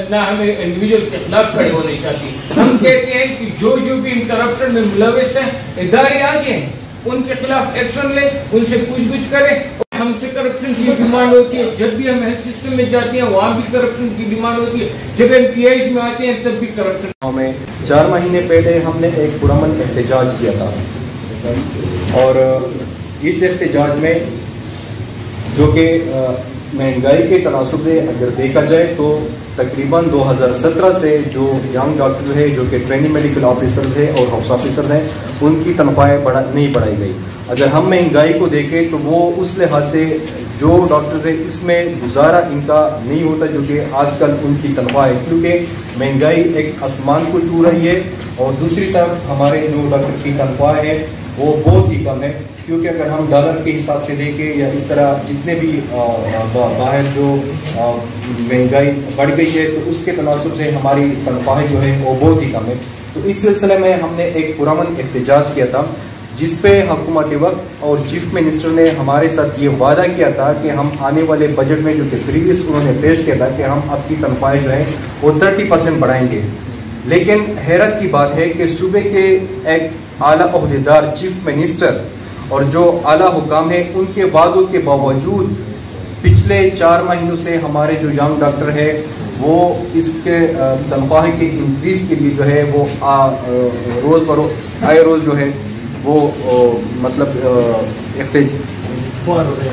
نہ ہمیں انڈیویجول کے خلاف کھڑے ہونے چاہیے. ہم کہتے ہیں کہ جو بھی ان کرپشن میں ملوث ہیں ادارے آگے ہیں ان کے خلاف ایکشن لیں, ان سے پوچھ گچھ کریں. ہم سے کرپشن کی ڈیمانڈ ہوتی ہے, جب بھی ہم ہیلتھ سسٹم میں جاتے ہیں وہاں بھی کرپشن کی ڈیمانڈ ہوتی ہے, جب ہم پی آئیز میں آتے ہیں تب بھی کرپشن. ہمیں 4 مہینے پہلے ہم نے ایک پرامن احتجاج کیا تھا, اور اس احتجاج میں جو کہ مہنگائی کے تناسب سے اگر دیکھا جائے تو تقریباً 2017 سے جو ینگ ڈاکٹر ہے جو کہ ٹریننگ میڈیکل آفیسرز ہیں اور ہاؤس آفیسر ہیں ان کی تنخواہیں نہیں بڑھائی گئی. اگر ہم مہنگائی کو دیکھیں تو وہ اس لحاظ سے جو ڈاکٹرز ہیں اس میں گزارا ان کا نہیں ہوتا جو کہ آج کل ان کی تنخواہ ہے, کیونکہ مہنگائی ایک آسمان کو چھو رہی ہے, اور دوسری طرف ہمارے جو ڈاکٹر کی تنخواہ ہے وہ بہت ہی کم ہے. کیونکہ اگر ہم ڈالر کے حساب سے دیکھیں یا اس طرح جتنے بھی باہر جو مہنگائی بڑھ گئی ہے تو اس کے تناسب سے ہماری تنخواہیں جو ہے وہ بہت ہی کم ہے. تو اس سلسلے میں ہم نے ایک پرامن احتجاج کیا تھا جس پہ حکومت وقت اور چیف منسٹر نے ہمارے ساتھ یہ وعدہ کیا تھا کہ ہم آنے والے بجٹ میں جو کہ پریویس انہوں نے پیش کیا تھا کہ ہم آپ کی تنخواہیں جو ہے وہ 30% بڑھائیں گے. لیکن حیرت کی بات ہے کہ صوبے کے ایک اعلیٰ عہدیدار چیف منسٹر اور جو اعلیٰ حکام ہیں ان کے وعدوں کے باوجود پچھلے 4 مہینوں سے ہمارے جو ینگ ڈاکٹر ہے وہ اس کے تنخواہ کے انکریز کے لیے جو ہے وہ روز جو ہے وہ مطلب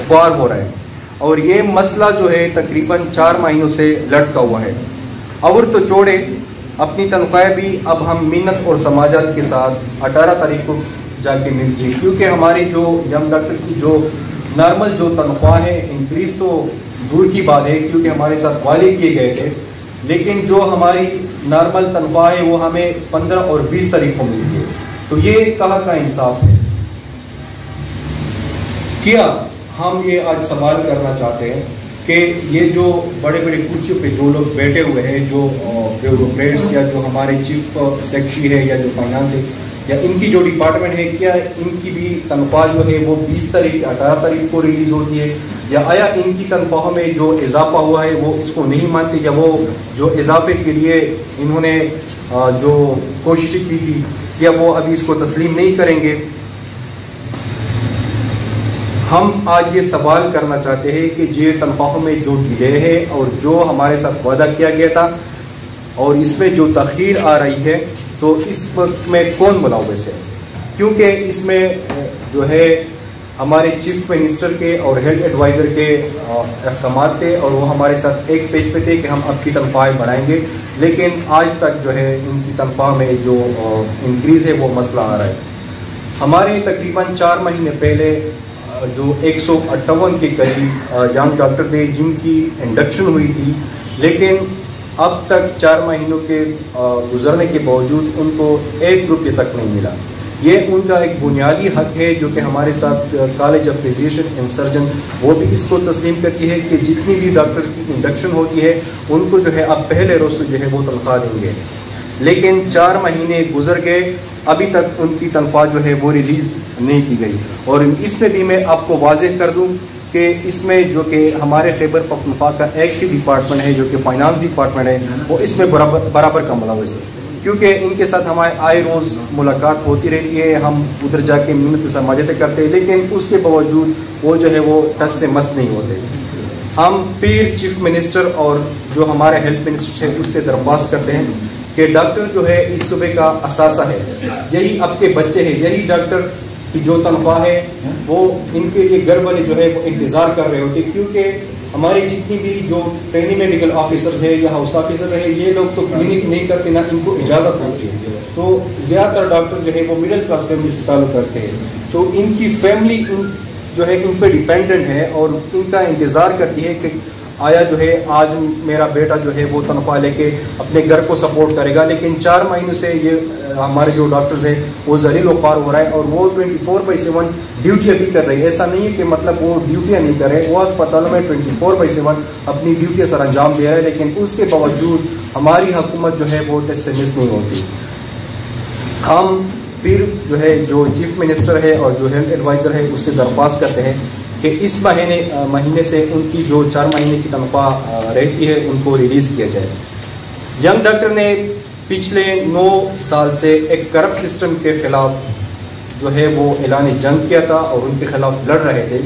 خوار ہو رہا ہے. اور یہ مسئلہ جو ہے تقریباً 4 مہینوں سے لٹکا ہوا ہے. اور تو چھوڑے اپنی تنخواہیں بھی اب ہم منت اور سماجات کے ساتھ 18 تاریخ کو جا کے ملتی ہے, کیونکہ ہماری جو ینگ ڈاکٹر کی جو نارمل جو تنخواہ ہے انکریز تو دور کی بات ہے کیونکہ ہمارے ساتھ وعدے کیے گئے تھے, لیکن جو ہماری نارمل تنخواہ ہے وہ ہمیں 15 اور 20 تاریخ کو ملتی ہے. تو یہ کہاں کا انصاف ہے؟ کیا ہم یہ آج سوال کرنا چاہتے ہیں کہ یہ جو بڑے بڑے کرسیوں پہ جو لوگ بیٹھے ہوئے ہیں جو بیوروکریٹس یا جو ہمارے چیف سیکرٹری ہے یا جو فائنانس ہے یا ان کی جو ڈپارٹمنٹ ہے, کیا ان کی بھی تنخواہ جو ہے وہ 20 تاریخ 18 تاریخ کو ریلیز ہوتی ہے, یا آیا ان کی تنخواہوں میں جو اضافہ ہوا ہے وہ اس کو نہیں مانتے, یا وہ جو اضافے کے لیے انہوں نے جو کوشش کی تھی کیا وہ ابھی اس کو تسلیم نہیں کریں گے؟ ہم آج یہ سوال کرنا چاہتے ہیں کہ یہ تنخواہوں میں جو ڈیلے ہے اور جو ہمارے ساتھ وعدہ کیا گیا تھا اور اس میں جو تاخیر آ رہی ہے تو اس وقت میں کون ملوث ہے؟ کیونکہ اس میں جو ہے ہمارے چیف منسٹر کے اور ہیلتھ ایڈوائزر کے احکامات تھے اور وہ ہمارے ساتھ ایک پیج پہ تھے کہ ہم اب کی تنخواہیں بڑھائیں گے, لیکن آج تک جو ہے ان کی تنخواہ میں جو انکریز ہے وہ مسئلہ آ رہا ہے. ہمارے تقریباً 4 مہینے پہلے جو 158 کے قریب ینگ ڈاکٹر تھے جن کی انڈکشن ہوئی تھی, لیکن اب تک 4 مہینوں کے گزرنے کے باوجود ان کو 1 روپیہ تک نہیں ملا. یہ ان کا ایک بنیادی حق ہے جو کہ ہمارے ساتھ college of physician and surgeon وہ بھی اس کو تسلیم کرتی ہے کہ جتنی بھی ڈاکٹر کی انڈکشن ہوتی ہے ان کو جو ہے اب پہلے روز سے جو ہے وہ تنخواہ دیں گے. لیکن 4 مہینے گزر گئے, ابھی تک ان کی تنخواہ جو ہے وہ ریلیز نہیں کی گئی. اور اس میں بھی میں آپ کو واضح کر دوں کہ اس میں جو کہ ہمارے خیبر پختونخوا کا ایک ہی ڈپارٹمنٹ ہے جو کہ فائنانس ڈپارٹمنٹ ہے وہ اس میں برابر کا ملوث ہے, کیونکہ ان کے ساتھ ہمارے آئے روز ملاقات ہوتی رہتی ہے, ہم ادھر جا کے منت سماجتیں کرتے ہیں, لیکن اس کے باوجود وہ جو ہے وہ ٹچ سے مس نہیں ہوتے. ہم پیر چیف منسٹر اور جو ہمارے ہیلتھ منسٹر ہے اس سے درخواست کرتے ہیں کہ ڈاکٹر جو ہے اس صوبے کا اثاثہ ہے, یہی اب کے بچے ہیں, یہی ڈاکٹر کی جو تنخواہ ہے وہ ان کے لیے گھر والے جو ہے وہ انتظار کر رہے ہوتے, کیونکہ ہماری جتنی بھی جو ٹریننگ میڈیکل آفیسر ہے یا ہاؤس آفیسر ہے یہ لوگ تو کلینک نہیں کرتے, نہ ان کو اجازت ہوتی ہے. تو زیادہ تر ڈاکٹر جو ہے وہ مڈل کلاس فیملی سے تعلق کرتے ہیں, تو ان کی فیملی جو ہے ان پہ ڈیپینڈنٹ ہے اور ان کا انتظار کرتی ہے کہ آیا جو ہے آج میرا بیٹا جو ہے وہ تنخواہ لے کے اپنے گھر کو سپورٹ کرے گا. لیکن 4 مہینوں سے یہ ہمارے جو ڈاکٹرز ہیں وہ ذلیل و خوار ہو رہا ہے اور وہ 24/7 ڈیوٹیاں بھی کر رہے ہیں. ایسا نہیں ہے کہ مطلب وہ ڈیوٹیاں نہیں کر رہے, وہ اسپتالوں میں 24/7 اپنی ڈیوٹیاں سر انجام دے رہے ہیں, لیکن اس کے باوجود ہماری حکومت جو ہے وہ ٹیسٹ سے مس نہیں ہوتی. ہم پھر جو ہے جو چیف منسٹر ہے اور جو ہیلتھ ایڈوائزر ہے اس سے درخواست کرتے ہیں کہ اس مہینے سے ان کی جو 4 مہینے کی تنخواہ رہتی ہے ان کو ریلیز کیا جائے. ینگ ڈاکٹر نے پچھلے 9 سال سے ایک کرپٹ سسٹم کے خلاف جو ہے وہ اعلان جنگ کیا تھا اور ان کے خلاف لڑ رہے تھے،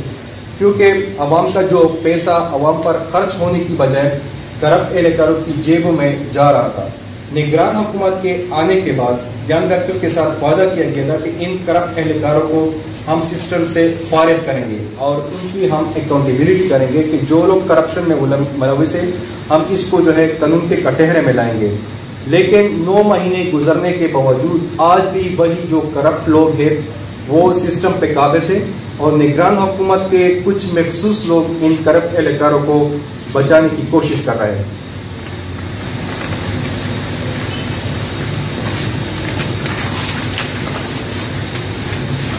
کیونکہ عوام کا جو پیسہ عوام پر خرچ ہونے کی بجائے کرپٹ اہلکاروں کی جیبوں میں جا رہا تھا۔ نگران حکومت کے آنے کے بعد ینگ ڈاکٹر کے ساتھ وعدہ کیا گیا تھا کہ ان کرپٹ اہلکاروں کو ہم سسٹم سے فارغ کریں گے اور ان کی ہم اکاؤنٹیبلٹی کریں گے کہ جو لوگ کرپشن میں ملوث ہیں ہم اس کو جو ہے قانون کے کٹہرے میں لائیں گے۔ لیکن 9 مہینے گزرنے کے باوجود آج بھی وہی جو کرپٹ لوگ ہیں وہ سسٹم پہ قابض ہیں اور نگران حکومت کے کچھ مخصوص لوگ ان کرپٹ اہلکاروں کو بچانے کی کوشش کر رہے ہیں۔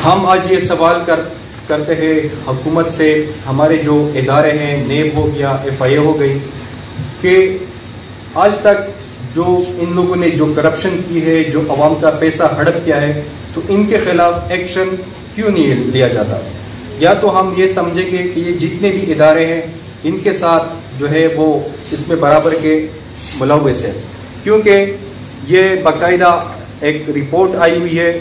ہم آج یہ سوال کرتے ہیں حکومت سے، ہمارے جو ادارے ہیں، نیب ہو گیا، FIA ہو گئی، کہ آج تک جو ان لوگوں نے جو کرپشن کی ہے، جو عوام کا پیسہ ہڑپ کیا ہے، تو ان کے خلاف ایکشن کیوں نہیں لیا جاتا؟ یا تو ہم یہ سمجھیں گے کہ یہ جتنے بھی ادارے ہیں ان کے ساتھ جو ہے وہ اس میں برابر کے ملوث ہے، کیونکہ یہ باقاعدہ ایک رپورٹ آئی ہوئی ہے،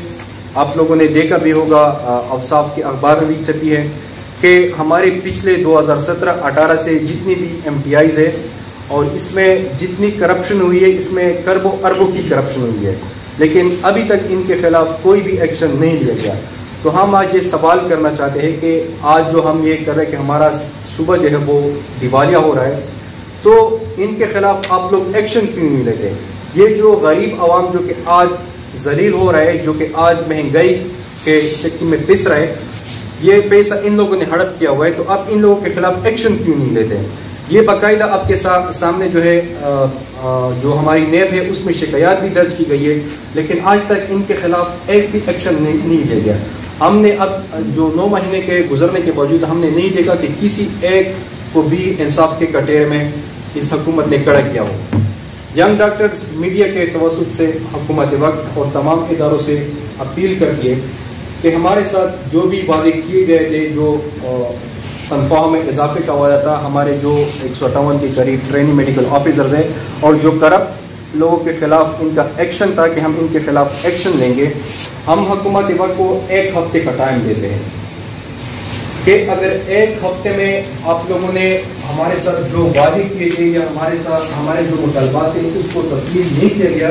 آپ لوگوں نے دیکھا بھی ہوگا، اوصاف کے اخبار میں بھی چھپی ہے، کہ ہمارے پچھلے 2017-18 سے جتنی بھی MTIs ہے اور اس میں جتنی کرپشن ہوئی ہے، اس میں کروڑوں اربوں کی کرپشن ہوئی ہے، لیکن ابھی تک ان کے خلاف کوئی بھی ایکشن نہیں لیا گیا۔ تو ہم آج یہ سوال کرنا چاہتے ہیں کہ آج جو ہم یہ کر رہے ہیں کہ ہمارا صوبہ جو ہے وہ دیوالیہ ہو رہا ہے، تو ان کے خلاف آپ لوگ ایکشن کیوں نہیں لیتے؟ یہ جو غریب عوام جو کہ آج ذلیل ہو رہا ہے، جو کہ آج مہنگائی کے چکی میں پس رہا ہے، یہ پیسہ ان لوگوں نے ہڑپ کیا ہوا ہے، تو آپ ان لوگوں کے خلاف ایکشن کیوں نہیں لیتے؟ یہ باقاعدہ آپ کے سامنے جو ہے جو ہماری نیب ہے اس میں شکایات بھی درج کی گئی ہے، لیکن آج تک ان کے خلاف ایک بھی ایکشن نہیں لیا گیا۔ ہم نے اب جو 9 مہینے کے گزرنے کے باوجود ہم نے نہیں دیکھا کہ کسی ایک کو بھی انصاف کے کٹہرے میں اس حکومت نے کھڑا کیا ہو۔ ینگ ڈاکٹرز میڈیا کے توسط سے حکومت وقت اور تمام اداروں سے اپیل کرتی ہے کہ ہمارے ساتھ جو بھی وعدے کیے گئے تھے، جو تنخواہوں میں اضافے کا وعدہ تھا، ہمارے جو 158 کے قریب ٹریننگ میڈیکل آفیسرز ہیں اور جو کرپٹ لوگوں کے خلاف ان کا ایکشن تھا کہ ہم ان کے خلاف ایکشن لیں گے، ہم حکومت وقت کو 1 ہفتے کا ٹائم دیتے ہیں کہ اگر 1 ہفتے میں آپ لوگوں نے ہمارے ساتھ جو وعدے کیے تھے یا ہمارے ساتھ ہمارے جو مطالبات تھے اس کو تسلیم نہیں کیا گیا،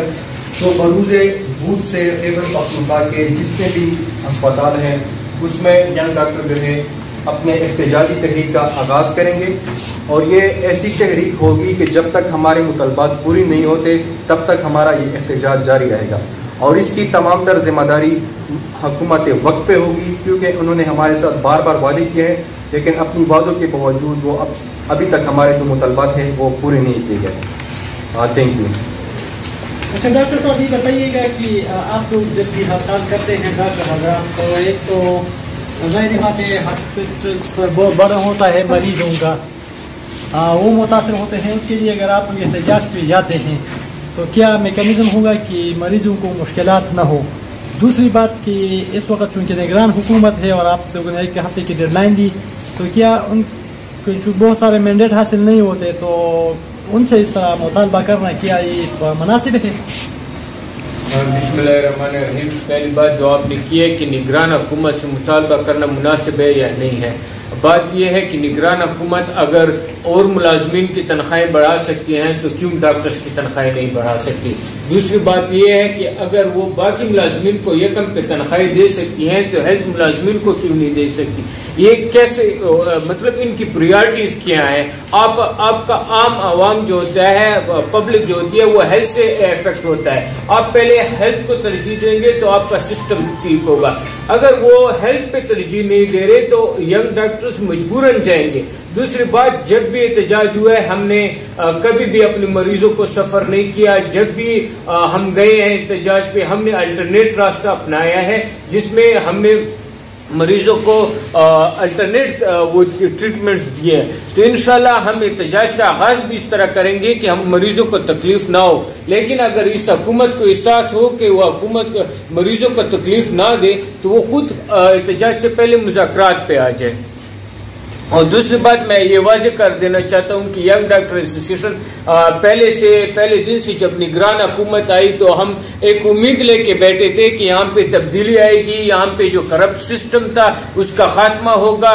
تو بروز بدھ سے خیبر پختونخوا کے جتنے بھی ہسپتال ہیں اس میں ینگ ڈاکٹر جو ہے اپنے احتجاجی تحریک کا آغاز کریں گے، اور یہ ایسی تحریک ہوگی کہ جب تک ہمارے مطالبات پوری نہیں ہوتے تب تک ہمارا یہ احتجاج جاری رہے گا، اور اس کی تمام تر ذمہ داری حکومت وقت پہ ہوگی، کیونکہ انہوں نے ہمارے ساتھ بار بار وعدے کیے ہیں، لیکن اپنی وعدوں کے باوجود وہ ابھی تک ہمارے جو مطالبات ہیں وہ پورے نہیں کیے گئے۔ Thank you. اچھا ڈاکٹر صاحب، یہ بتائیے گا کہ آپ لوگ جب بھی ہڑتال کرتے ہیں ڈاکٹر حضرات، تو ایک تو ظاہر بات ہے ہاسپٹلس پر بہت بڑا ہوتا ہے مریضوں کا، وہ متاثر ہوتے ہیں، اس کے لیے اگر آپ احتجاج پہ جاتے ہیں تو کیا میکینزم ہوگا کہ مریضوں کو مشکلات نہ ہو؟ دوسری بات کہ اس وقت چونکہ نگران حکومت ہے اور آپ لوگوں نے 1 ہفتے کی ڈیڈ لائن دی، تو کیا ان کو بہت سارے مینڈیٹ حاصل نہیں ہوتے تو ان سے اس طرح مطالبہ کرنا کیا یہ مناسب ہے؟ بسم اللہ الرحمن الرحیم۔ پہلی بات جو آپ نے کی ہے کہ نگران حکومت سے مطالبہ کرنا مناسب ہے یا نہیں ہے، بات یہ ہے کہ نگران حکومت اگر اور ملازمین کی تنخواہیں بڑھا سکتی ہیں تو کیوں ڈاکٹرز کی تنخواہیں نہیں بڑھا سکتی؟ دوسری بات یہ ہے کہ اگر وہ باقی ملازمین کو یکم پہ تنخواہیں دے سکتی ہیں تو ہیلتھ ملازمین کو کیوں نہیں دے سکتی؟ یہ کیسے، مطلب ان کی پریارٹیز کیا ہیں؟ آپ کا عام عوام جو ہوتا ہے، پبلک جو ہوتی ہے، وہ ہیلتھ سے افیکٹ ہوتا ہے، آپ پہلے ہیلتھ کو ترجیح دیں گے تو آپ کا سسٹم ٹھیک ہوگا۔ اگر وہ ہیلتھ پہ ترجیح نہیں دے رہے تو ینگ ڈاکٹرز مجبوراً جائیں گے۔ دوسری بات، جب بھی احتجاج ہوا ہے ہم نے کبھی بھی اپنے مریضوں کو سفر نہیں کیا، جب بھی ہم گئے ہیں احتجاج پہ ہم نے الٹرنیٹ راستہ اپنایا ہے جس میں ہم نے مریضوں کو الٹرنیٹ وہ ٹریٹمنٹس دیے ہیں، تو انشاءاللہ ہم احتجاج کا آغاز بھی اس طرح کریں گے کہ ہم مریضوں کو تکلیف نہ ہو، لیکن اگر اس حکومت کو احساس ہو کہ وہ حکومت مریضوں کو تکلیف نہ دے تو وہ خود احتجاج سے پہلے مذاکرات پہ آ جائے۔ اور دوسری بات میں یہ واضح کر دینا چاہتا ہوں کہ ینگ ڈاکٹر ایسوسیشن پہلے دن سے جب نگران حکومت آئی تو ہم ایک امید لے کے بیٹھے تھے کہ یہاں پہ تبدیلی آئے گی، یہاں پہ جو کرپٹ سسٹم تھا اس کا خاتمہ ہوگا،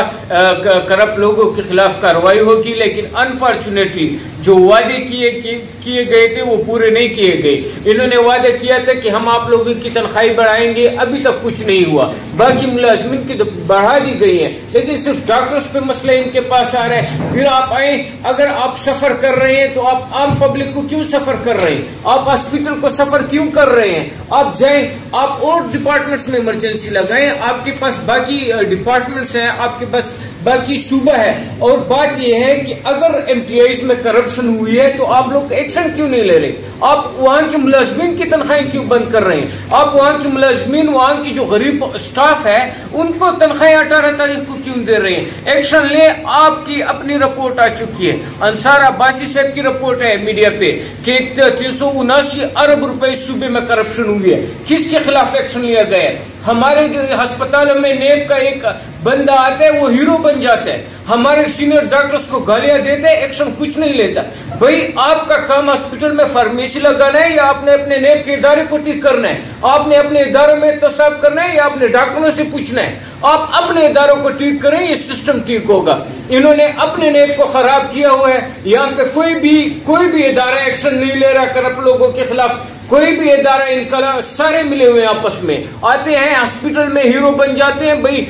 کرپٹ لوگوں کے خلاف کارروائی ہوگی، لیکن انفارچونیٹلی جو وعدے کیے گئے تھے وہ پورے نہیں کیے گئے۔ انہوں نے وعدہ کیا تھا کہ ہم آپ لوگوں کی تنخواہیں بڑھائیں گے، ابھی تک کچھ نہیں ہوا۔ باقی ملازمین کی تو بڑھا دی گئی ہے، لیکن صرف ڈاکٹرز پہ مسئلہ ان کے پاس آ رہا ہے۔ پھر آپ آئیں، اگر آپ سفر کر رہے ہیں تو آپ عام پبلک کو کیوں سفر کر رہے ہیں؟ آپ ہاسپٹل کو سفر کیوں کر رہے ہیں؟ آپ جائیں، آپ اور ڈپارٹمنٹس میں ایمرجنسی لگائیں، آپ کے پاس باقی ڈپارٹمنٹس ہیں، آپ کے پاس باقی صوبہ ہے۔ اور بات یہ ہے کہ اگر ایم ٹی آئیز میں کرپشن ہوئی ہے تو آپ لوگ ایکشن کیوں نہیں لے رہے؟ آپ وہاں کے ملازمین کی تنخواہیں کیوں بند کر رہے ہیں؟ آپ وہاں کے ملازمین، وہاں کی جو غریب اسٹاف ہے ان کو تنخواہیں 18 تاریخ کو کیوں دے رہے ہیں؟ ایکشن لے۔ آپ کی اپنی رپورٹ آ چکی ہے، انصار عباسی صاحب کی رپورٹ ہے میڈیا پہ کہ 379 ارب روپے صوبے میں کرپشن ہوئی ہے۔ کس کے خلاف ایکشن لیا گیا ہے؟ ہمارے ہسپتالوں میں نیب کا ایک بندہ آتا ہے، وہ ہیرو بن جاتا ہے، ہمارے سینئر ڈاکٹرز کو گالیاں دیتے ہیں، ایکشن کچھ نہیں لیتا۔ بھائی آپ کا کام ہاسپٹل میں فارمیسی لگانا ہے یا آپ نے اپنے نیب کے ادارے کو ٹھیک کرنا ہے؟ آپ نے اپنے اداروں میں احتساب کرنا ہے یا اپنے ڈاکٹروں سے پوچھنا ہے؟ آپ اپنے اداروں کو ٹھیک کریں، یہ سسٹم ٹھیک ہوگا۔ انہوں نے اپنے نیب کو خراب کیا ہوا ہے، یہاں پہ کوئی بھی ادارہ ایکشن نہیں لے رہا کرپٹ لوگوں کے خلاف، کوئی بھی ادارہ ان کا سارے ملے ہوئے آپس میں آتے ہیں، ہاسپٹل میں ہیرو بن جاتے ہیں۔ بھائی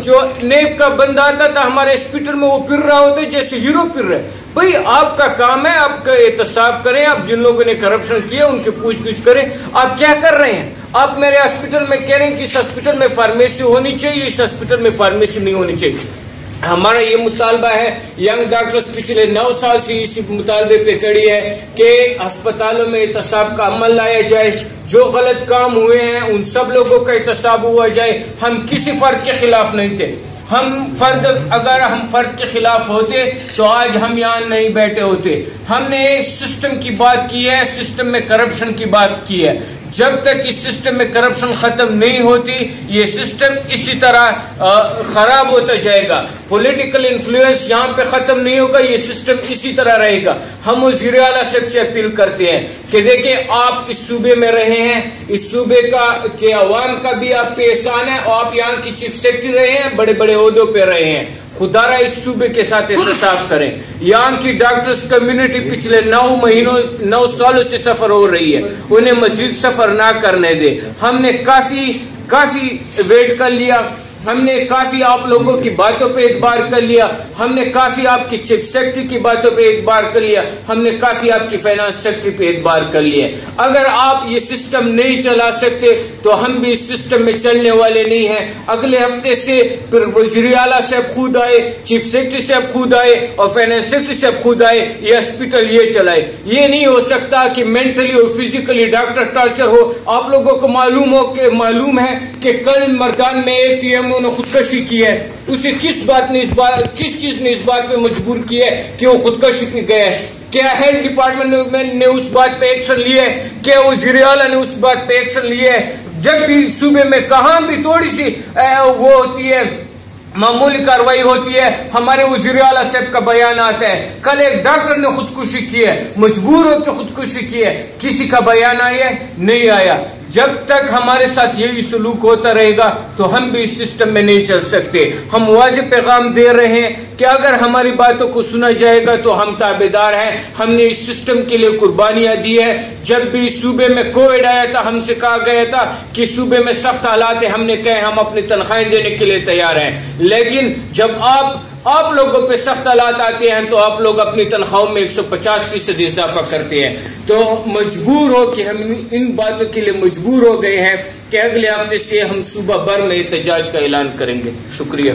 جو نیب کا بندہ آتا تھا ہمارے ہاسپٹل میں، وہ پھر رہا ہوتا ہے جیسے ہیرو پھر رہے۔ بھائی آپ کا کام ہے، آپ کا احتساب کریں، آپ جن لوگوں نے کرپشن کیا ان کی پوچھ گچھ کریں۔ آپ کیا کر رہے ہیں؟ آپ میرے ہاسپٹل میں کہہ رہے ہیں کہ اس ہاسپٹل میں فارمیسی ہونی چاہیے، اس ہاسپٹل میں فارمیسی نہیں ہونی چاہیے۔ ہمارا یہ مطالبہ ہے، ینگ ڈاکٹرز پچھلے 9 سال سے اسی مطالبے پہ کھڑی ہے کہ ہسپتالوں میں احتساب کا عمل لایا جائے، جو غلط کام ہوئے ہیں ان سب لوگوں کا احتساب ہوا جائے۔ ہم کسی فرد کے خلاف نہیں تھے، اگر ہم فرد کے خلاف ہوتے تو آج ہم یہاں نہیں بیٹھے ہوتے۔ ہم نے سسٹم کی بات کی ہے، سسٹم میں کرپشن کی بات کی ہے۔ جب تک اس سسٹم میں کرپشن ختم نہیں ہوتی، یہ سسٹم اسی طرح خراب ہوتا جائے گا۔ پولیٹیکل انفلوئنس یہاں پہ ختم نہیں ہوگا، یہ سسٹم اسی طرح رہے گا۔ ہم وزیر اعلیٰ صاحب سے اپیل کرتے ہیں کہ دیکھیں آپ اس صوبے میں رہے ہیں، اس صوبے کے عوام کا بھی آپ پہ احسان ہے، اور آپ یہاں کی چیف سیکرٹری رہے ہیں، بڑے بڑے عہدوں پہ رہے ہیں۔ خدا را اس صوبے کے ساتھ احتساب کریں۔ یہاں کی ڈاکٹرز کمیونٹی پچھلے 9 سالوں سے سفر ہو رہی ہے، انہیں مزید سفر نہ کرنے دے۔ ہم نے کافی ویٹ کر لیا، ہم نے کافی آپ لوگوں کی باتوں پہ اعتبار کر لیا، ہم نے کافی آپ کی چیف سیکرٹری کی باتوں پہ اعتبار کر لیا، ہم نے کافی آپ کی فائنانس سیکرٹری پہ اعتبار کر لیا۔ اگر آپ یہ سسٹم نہیں چلا سکتے تو ہم بھی اس سسٹم میں چلنے والے نہیں ہیں۔ اگلے ہفتے سے پھر وزیر اعلیٰ صاحب خود آئے، چیف سیکرٹری صاحب خود آئے اور فائنانس سیکرٹری صاحب خود آئے، یہ ہاسپٹل یہ چلائے۔ یہ نہیں ہو سکتا کہ مینٹلی اور فزیکلی ڈاکٹر ٹارچر ہو۔ آپ لوگوں کو معلوم ہے کہ کل مردان میں ایک ٹی ایم نے خودکشی کی ہے، اسے کس چیز نے اس بات پہ مجبور کیا ہے کہ وہ خودکشی پہ گیا ہے؟ کیا ہیلتھ ڈپارٹمنٹ نے اس بات پہ ایکشن لیا ہے؟ کیا وزیر اعلیٰ نے اس بات پہ ایکشن لیا ہے؟ جب بھی صوبے میں کہاں بھی تھوڑی سی وہ ہوتی ہے، معمولی کاروائی ہوتی ہے، ہمارے وزیر اعلیٰ صاحب کا بیان آتا ہے۔ کل ایک ڈاکٹر نے خودکشی کی ہے، مجبور ہو کے خودکشی کی ہے، کسی کا بیان آیا نہیں آیا۔ جب تک ہمارے ساتھ یہی سلوک ہوتا رہے گا تو ہم بھی اس سسٹم میں نہیں چل سکتے۔ ہم واضح پیغام دے رہے ہیں کہ اگر ہماری باتوں کو سنا جائے گا تو ہم تابعدار ہیں۔ ہم نے اس سسٹم کے لیے قربانیاں دی ہے۔ جب بھی صوبے میں کووڈ آیا تھا ہم سے کہا گیا تھا کہ صوبے میں سخت حالات ہیں، ہم نے کہا ہم اپنی تنخواہیں دینے کے لیے تیار ہیں، لیکن جب آپ لوگوں پہ سخت حالات آتے ہیں تو آپ لوگ اپنی تنخواہوں میں 150% اضافہ کرتے ہیں۔ تو مجبور ہو کہ ہم ان باتوں کے لیے مجبور ہو گئے ہیں کہ اگلے ہفتے سے ہم صوبہ بھر میں احتجاج کا اعلان کریں گے۔ شکریہ۔